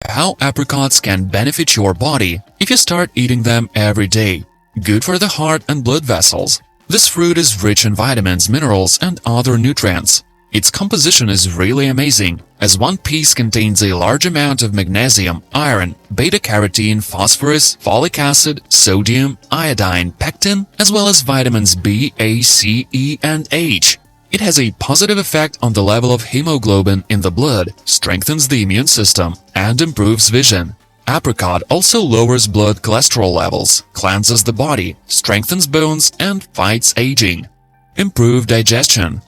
How apricots can benefit your body if you start eating them every day. Good for the heart and blood vessels. This fruit is rich in vitamins, minerals, and other nutrients. Its composition is really amazing, as one piece contains a large amount of magnesium, iron, beta-carotene, phosphorus, folic acid, sodium, iodine, pectin, as well as vitamins B, A, C, E, and H. It has a positive effect on the level of hemoglobin in the blood, strengthens the immune system, and improves vision. Apricot also lowers blood cholesterol levels, cleanses the body, strengthens bones, and fights aging. Improved digestion.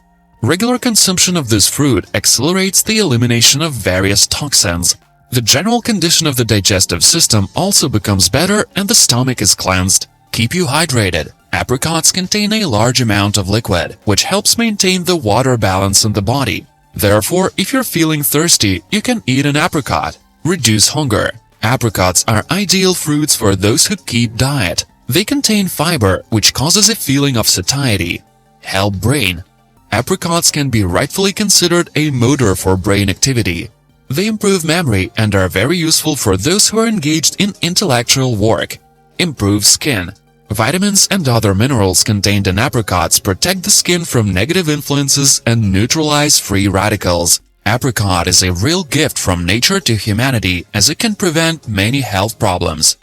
Regular consumption of this fruit accelerates the elimination of various toxins. The general condition of the digestive system also becomes better and the stomach is cleansed. Keep you hydrated. Apricots contain a large amount of liquid, which helps maintain the water balance in the body. Therefore, if you're feeling thirsty, you can eat an apricot. Reduce hunger. Apricots are ideal fruits for those who keep diet. They contain fiber, which causes a feeling of satiety. Help brain. Apricots can be rightfully considered a motor for brain activity. They improve memory and are very useful for those who are engaged in intellectual work. Improve skin. Vitamins and other minerals contained in apricots protect the skin from negative influences and neutralize free radicals. Apricot is a real gift from nature to humanity as it can prevent many health problems.